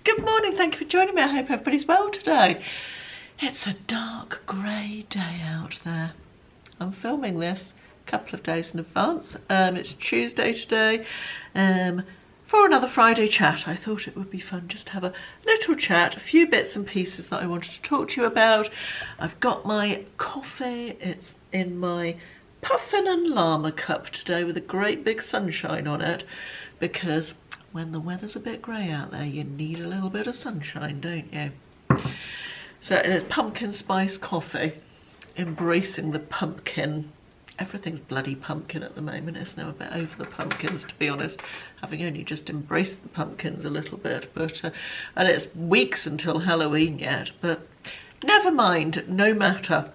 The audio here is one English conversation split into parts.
Good morning, thank you for joining me. I hope everybody's well today. It's a dark grey day out there. I'm filming this a couple of days in advance. It's Tuesday today. For another Friday chat, I thought it would be fun just to have a little chat, a few bits and pieces that I wanted to talk to you about. I've got my coffee, it's in my Puffin and Llama cup today with a great big sunshine on it, because when the weather's a bit grey out there, you need a little bit of sunshine, don't you? So it's pumpkin spice coffee, embracing the pumpkin. Everything's bloody pumpkin at the moment, isn't it? I'm a bit over the pumpkins, to be honest, having only just embraced the pumpkins a little bit. But and it's weeks until Halloween yet, but never mind, no matter.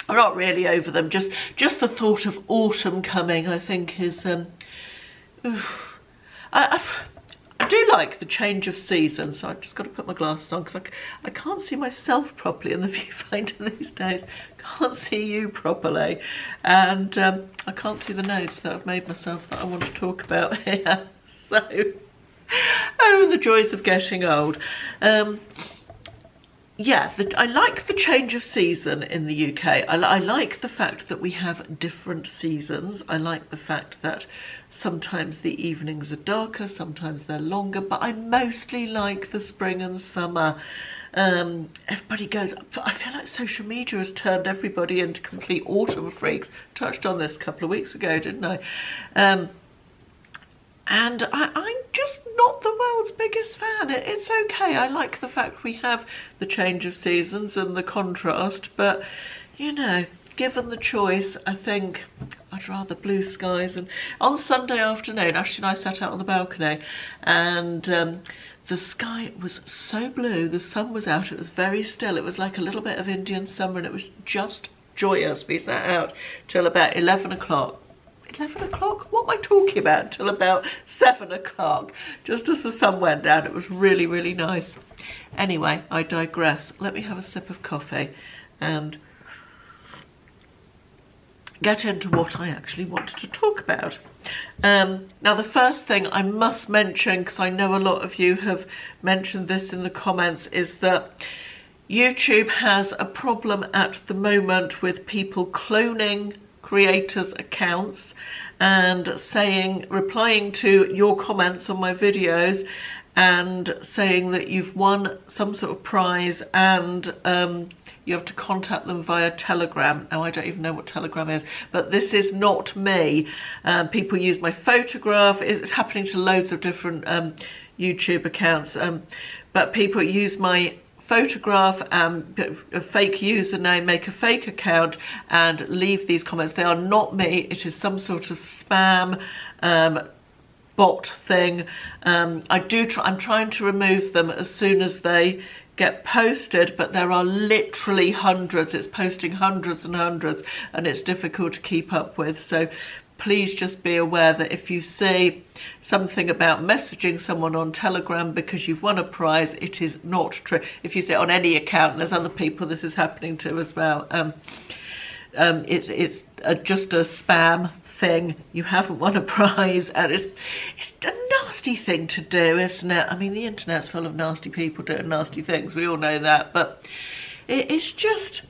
I'm not really over them. Just the thought of autumn coming, I think, is I do like the change of season, so I've just got to put my glasses on because I can't see myself properly in the viewfinder these days. Can't see you properly, and I can't see the notes that I've made myself that I want to talk about here. So, oh, the joys of getting old. Yeah, I like the change of season in the UK. I like the fact that we have different seasons. I like the fact that sometimes the evenings are darker, sometimes they're longer, but I mostly like the spring and summer. Everybody goes, I feel like social media has turned everybody into complete autumn freaks. Touched on this a couple of weeks ago, didn't I? And I'm just not the world's biggest fan. It's okay. I like the fact we have the change of seasons and the contrast, but you know, given the choice, I think I'd rather blue skies. And on Sunday afternoon, Ashley and I sat out on the balcony, and the sky was so blue, the sun was out, it was very still, it was like a little bit of Indian summer, and it was just joyous. We sat out till about 11 o'clock. 11 o'clock? What am I talking about? Till about 7 o'clock, just as the sun went down. It was really, really nice. Anyway, I digress. Let me have a sip of coffee and get into what I actually wanted to talk about. Now, the first thing I must mention, because I know a lot of you have mentioned this in the comments, is that YouTube has a problem at the moment with people cloning creators' accounts and replying to your comments on my videos and saying that you've won some sort of prize, and you have to contact them via Telegram. Now, I don't even know what Telegram is, but this is not me. People use my photograph. It's happening to loads of different YouTube accounts, but people use my photograph, a fake username, make a fake account and leave these comments. They are not me. It is some sort of spam bot thing. I'm trying to remove them as soon as they get posted, but there are literally hundreds. It's posting hundreds and hundreds, and it's difficult to keep up with. So please just be aware that if you see something about messaging someone on Telegram because you've won a prize, it is not true. If you see it on any account, and there's other people this is happening to as well, it's just a spam thing. You haven't won a prize, and it's a nasty thing to do, isn't it? I mean, the internet's full of nasty people doing nasty things. We all know that, but it's just,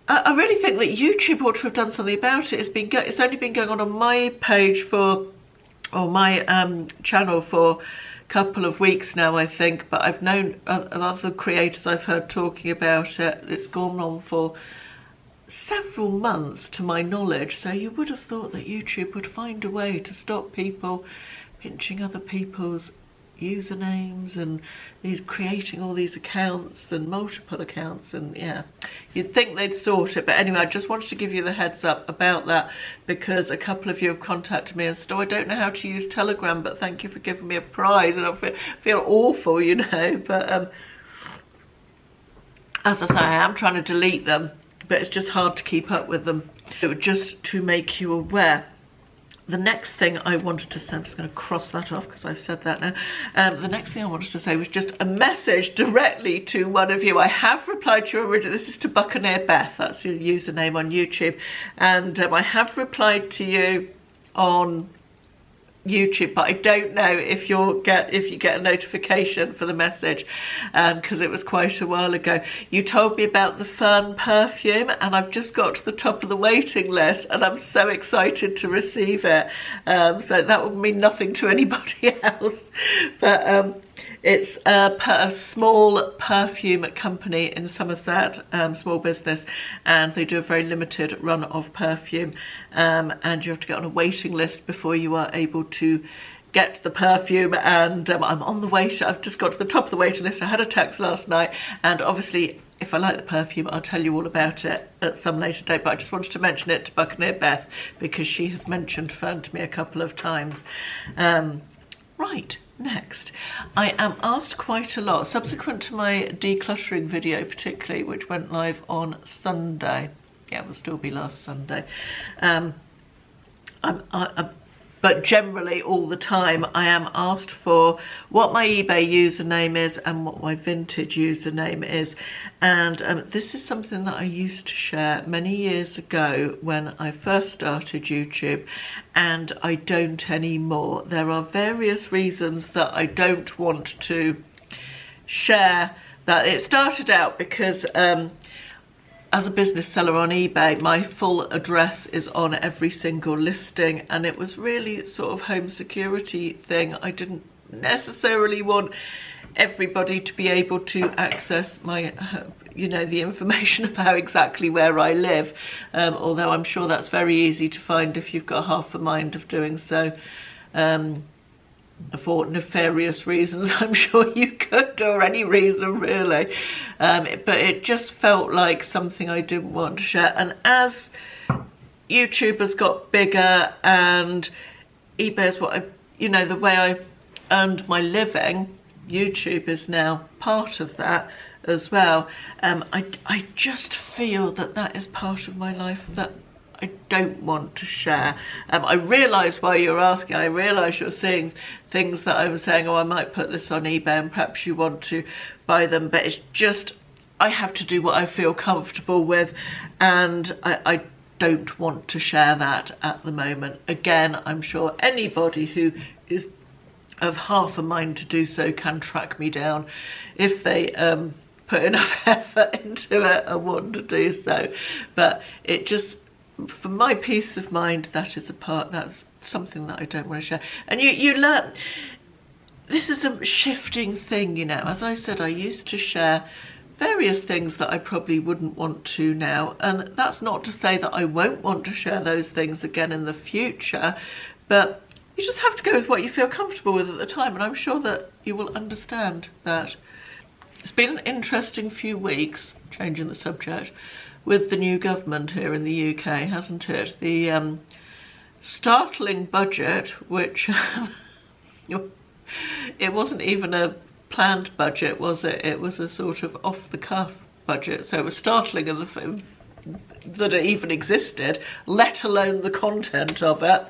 I really think that YouTube ought to have done something about it. It's only been going on my page or my channel for a couple of weeks now, I think, but I've known other creators I've heard talking about it. It's gone on for several months to my knowledge, so you would have thought that YouTube would find a way to stop people pinching other people's usernames and creating all these accounts and multiple accounts, and yeah, you'd think they'd sort it. But anyway, I just wanted to give you the heads up about that, because a couple of you have contacted me and said, oh, I don't know how to use Telegram, but thank you for giving me a prize, and I feel awful, you know. But as I say, I am trying to delete them, but it's just hard to keep up with them. Just to make you aware, the next thing I wanted to say, I'm just going to cross that off because I've said that now. The next thing I wanted to say was just a message directly to one of you. I have replied to your original, this is to Buccaneer Beth, that's your username on YouTube, and I have replied to you on YouTube, but I don't know if you get a notification for the message, because it was quite a while ago. You told me about the Fern perfume, and I've just got to the top of the waiting list, and I'm so excited to receive it. So that would mean nothing to anybody else, but it's a small perfume company in Somerset, small business, and they do a very limited run of perfume, and you have to get on a waiting list before you are able to get the perfume, and I'm on the wait. I've just got to the top of the waiting list. I had a text last night, and obviously if I like the perfume I'll tell you all about it at some later date, but I just wanted to mention it to Buccaneer Beth because she has mentioned Fern to me a couple of times. Right, next, I am asked quite a lot, subsequent to my decluttering video particularly, which went live on Sunday. Yeah, it will still be last Sunday. But generally all the time I am asked for what my eBay username is and what my vintage username is. And this is something that I used to share many years ago when I first started YouTube, and I don't anymore. There are various reasons that I don't want to share that. It started out because as a business seller on eBay, my full address is on every single listing, and it was really sort of home security thing. I didn't necessarily want everybody to be able to access my, you know, the information about exactly where I live, although I'm sure that's very easy to find if you've got half a mind of doing so. For nefarious reasons, I'm sure you could, or any reason really, but it just felt like something I didn't want to share. And as YouTube has got bigger and eBay is what I, you know, the way I earned my living, YouTube is now part of that as well. I just feel that that is part of my life that I don't want to share. I realise why you're asking, I realise you're seeing things that I was saying, oh, I might put this on eBay and perhaps you want to buy them, but it's just, I have to do what I feel comfortable with, and I don't want to share that at the moment. Again, I'm sure anybody who is of half a mind to do so can track me down if they put enough effort into it and want to do so. But it just, for my peace of mind, that is a part, that's something that I don't want to share. And you learn, this is a shifting thing, you know. As I said, I used to share various things that I probably wouldn't want to now, and that's not to say that I won't want to share those things again in the future, but you just have to go with what you feel comfortable with at the time, and I'm sure that you will understand that. It's been an interesting few weeks, changing the subject, with the new government here in the UK, hasn't it? The startling budget, which it wasn't even a planned budget, was it? It was a sort of off-the-cuff budget, so it was startling that it even existed, let alone the content of it.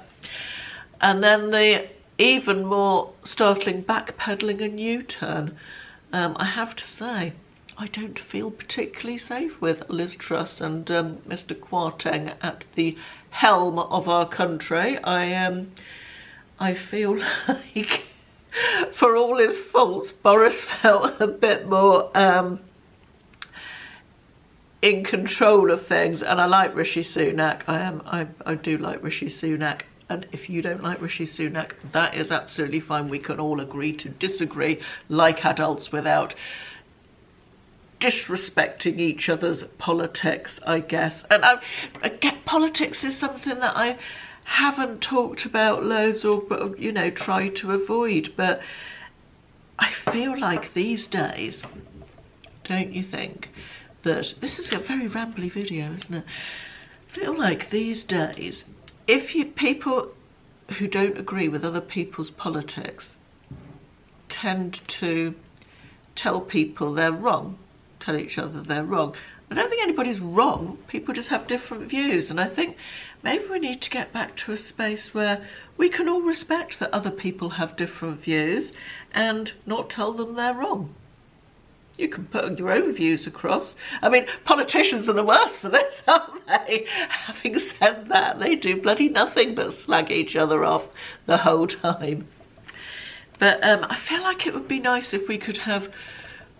And then the even more startling backpedaling and U-turn. I have to say, I don't feel particularly safe with Liz Truss and Mr. Kwarteng at the helm of our country. I feel like, for all his faults, Boris felt a bit more in control of things, and I like Rishi Sunak. I do like Rishi Sunak. And if you don't like Rishi Sunak, that is absolutely fine. We can all agree to disagree like adults without disrespecting each other's politics, I guess. And I get politics is something that I haven't talked about loads or, you know, try to avoid. But I feel like these days, don't you think, that this is a very rambly video, isn't it? I feel like these days, if people who don't agree with other people's politics tend to tell people they're wrong, tell each other they're wrong. I don't think anybody's wrong, people just have different views, and I think maybe we need to get back to a space where we can all respect that other people have different views and not tell them they're wrong. You can put your own views across. I mean, politicians are the worst for this, aren't they? Having said that, they do bloody nothing but slag each other off the whole time. But I feel like it would be nice if we could have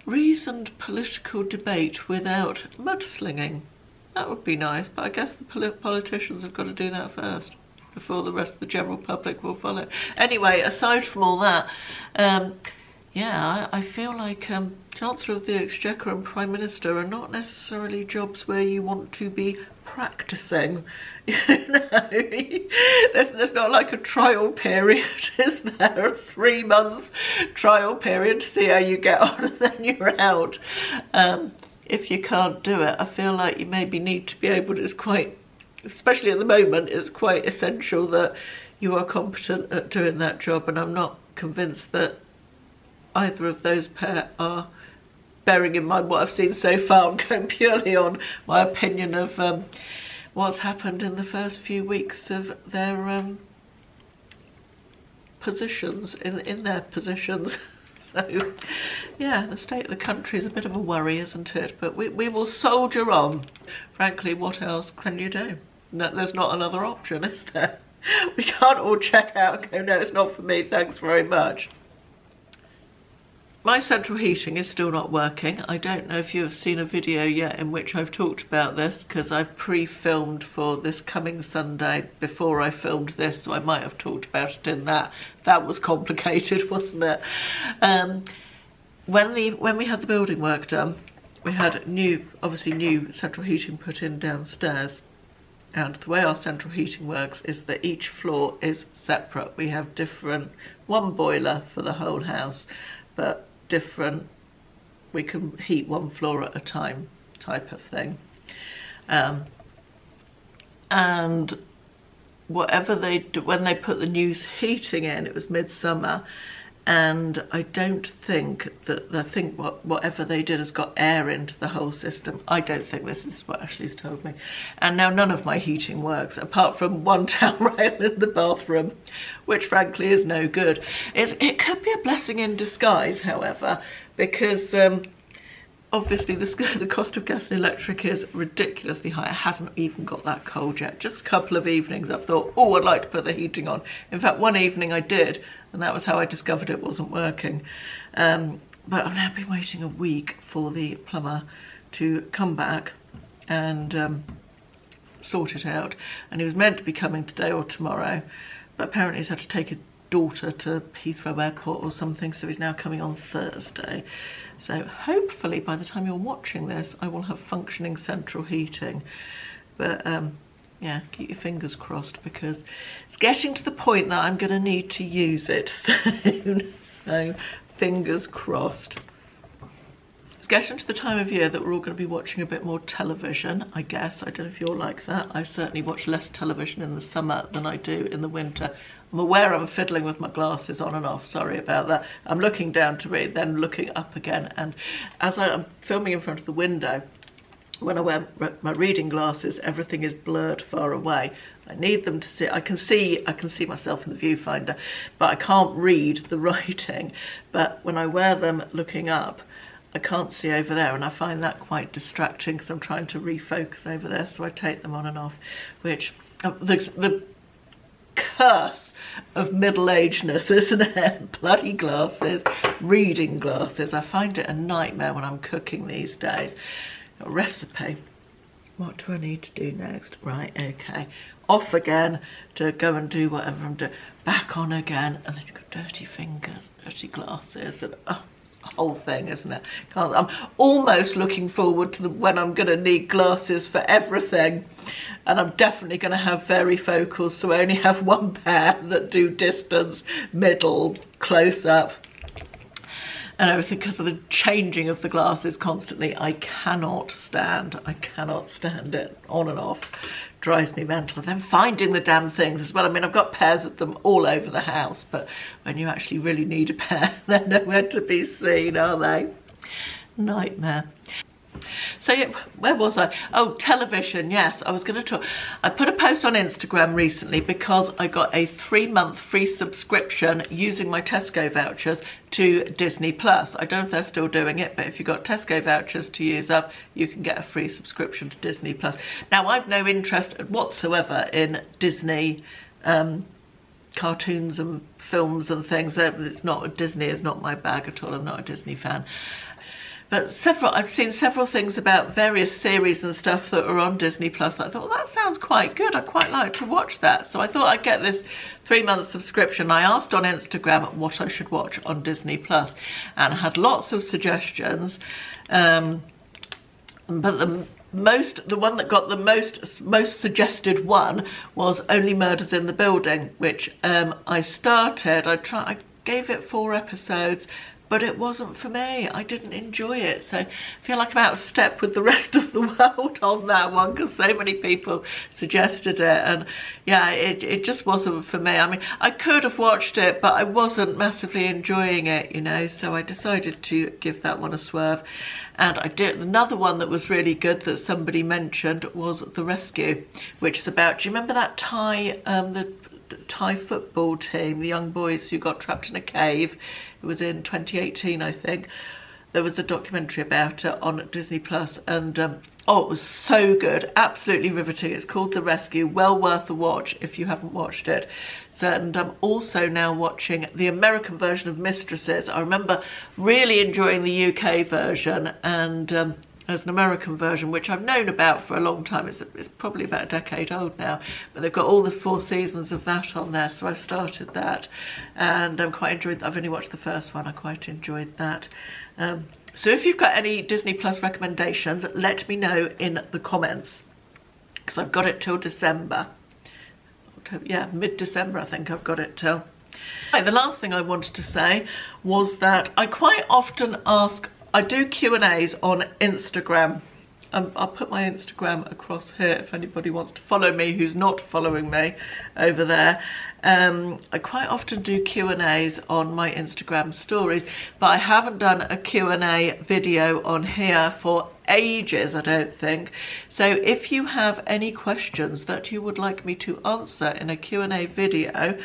reasoned political debate without mudslinging. That would be nice, but I guess the politicians have got to do that first before the rest of the general public will follow. Anyway, aside from all that, yeah, I feel like Chancellor of the Exchequer and Prime Minister are not necessarily jobs where you want to be practising. You know, there's not like a trial period, is there? A 3-month trial period to see how you get on and then you're out. If you can't do it, I feel like you maybe need to be able to, it's quite, especially at the moment, it's quite essential that you are competent at doing that job, and I'm not convinced that either of those pair are, bearing in mind what I've seen so far. I'm going purely on my opinion of what's happened in the first few weeks of their positions, in their positions. So, yeah, the state of the country is a bit of a worry, isn't it? But we will soldier on. Frankly, what else can you do? No, there's not another option, is there? We can't all check out and go, no, it's not for me, thanks very much. My central heating is still not working. I don't know if you have seen a video yet in which I've talked about this, because I've pre-filmed for this coming Sunday before I filmed this, so I might have talked about it in that. That was complicated, wasn't it? When we had the building work done, we had obviously new central heating put in downstairs. And the way our central heating works is that each floor is separate. We have one boiler for the whole house, but different, we can heat one floor at a time type of thing. And whatever they do, when they put the new heating in, it was midsummer, and I don't think that whatever they did has got air into the whole system. I don't think this is what Ashley's told me. And now none of my heating works, apart from one towel rail in the bathroom, which frankly is no good. It could be a blessing in disguise, however, because obviously the cost of gas and electric is ridiculously high. It hasn't even got that cold yet. Just a couple of evenings I've thought, oh, I'd like to put the heating on. In fact, one evening I did, and that was how I discovered it wasn't working. But I've now been waiting a week for the plumber to come back and sort it out. And he was meant to be coming today or tomorrow, but apparently he's had to take his daughter to Heathrow Airport or something, so he's now coming on Thursday. So hopefully by the time you're watching this, I will have functioning central heating. But yeah, keep your fingers crossed, because it's getting to the point that I'm going to need to use it soon. So fingers crossed. It's getting to the time of year that we're all going to be watching a bit more television, I guess. I don't know if you're like that. I certainly watch less television in the summer than I do in the winter. I'm aware I'm fiddling with my glasses on and off, sorry about that. I'm looking down to read, then looking up again, and as I'm filming in front of the window, when I wear my reading glasses, everything is blurred far away. I need them to see. I can see myself in the viewfinder, but I can't read the writing. But when I wear them looking up, I can't see over there, and I find that quite distracting because I'm trying to refocus over there, so I take them on and off, which the curse of middle-agedness, isn't it? Bloody glasses, reading glasses. I find it a nightmare when I'm cooking these days. A recipe. What do I need to do next? Right, okay. Off again to go and do whatever I'm doing. Back on again, and then you've got dirty fingers, dirty glasses, and oh, it's a whole thing, isn't it? I'm almost looking forward to when I'm going to need glasses for everything. And I'm definitely going to have varifocals, so I only have one pair that do distance, middle, close up, and everything, because of the changing of the glasses constantly. I cannot stand it, on and off. Drives me mental. And then finding the damn things as well. I mean, I've got pairs of them all over the house, but when you actually really need a pair, they're nowhere to be seen, are they? Nightmare. So yeah, where was I? Oh, television. Yes, I was going to talk. I put a post on Instagram recently because I got a 3-month free subscription using my Tesco vouchers to Disney Plus. I don't know if they're still doing it, but if you've got Tesco vouchers to use up, you can get a free subscription to Disney Plus. Now, I've no interest whatsoever in Disney cartoons and films and things. It's not, Disney is not my bag at all. I'm not a Disney fan. But I've seen several things about various series and stuff that are on Disney Plus. I thought, well, that sounds quite good. I'd quite like to watch that. So I thought I'd get this 3-month subscription. I asked on Instagram what I should watch on Disney Plus, and I had lots of suggestions. But the one that got the most suggested one was Only Murders in the Building, which I started. I gave it 4 episodes. But it wasn't for me. I didn't enjoy it. So I feel like I'm out of step with the rest of the world on that one, because so many people suggested it. And yeah, it just wasn't for me. I mean, I could have watched it, but I wasn't massively enjoying it, you know. So I decided to give that one a swerve. And I did. Another one that was really good that somebody mentioned was The Rescue, which is about, do you remember that the Thai football team, the young boys who got trapped in a cave? It was in 2018, I think. There was a documentary about it on Disney Plus, and oh, it was so good, absolutely riveting. It's called The Rescue, well worth a watch if you haven't watched it. So, and I'm also now watching the American version of Mistresses. I remember really enjoying the UK version, and there's an American version which I've known about for a long time. It's probably about a decade old now, but they've got all the 4 seasons of that on there, so I started that, and I'm quite enjoyed that. I've only watched the first one. I quite enjoyed that. So if you've got any Disney Plus recommendations, let me know in the comments, because I've got it till December. Yeah, mid-December I think I've got it till. Right, the last thing I wanted to say was that I quite often I do Q&As on Instagram. I'll put my Instagram across here if anybody wants to follow me who's not following me over there. I quite often do Q&As on my Instagram stories, but I haven't done a Q&A video on here for ages, I don't think. So if you have any questions that you would like me to answer in a Q&A video,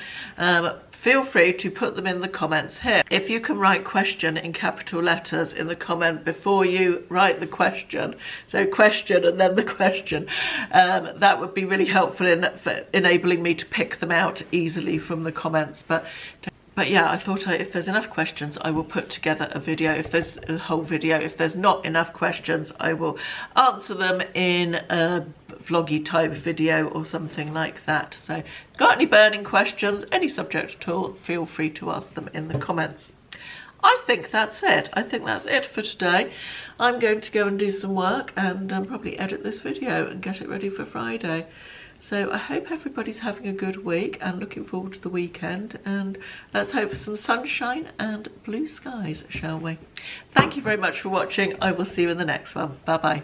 feel free to put them in the comments here. If you can write question in capital letters in the comment before you write the question, so question and then the question, that would be really helpful for enabling me to pick them out easily from the comments. But yeah, I thought if there's enough questions, I will put together a video. If there's a whole video, if there's not enough questions, I will answer them in a vloggy type video or something like that. So got any burning questions, any subject at all, feel free to ask them in the comments. I think that's it. I think that's it for today. I'm going to go and do some work and probably edit this video and get it ready for Friday. So I hope everybody's having a good week and looking forward to the weekend, and let's hope for some sunshine and blue skies, shall we? Thank you very much for watching. I will see you in the next one. Bye bye.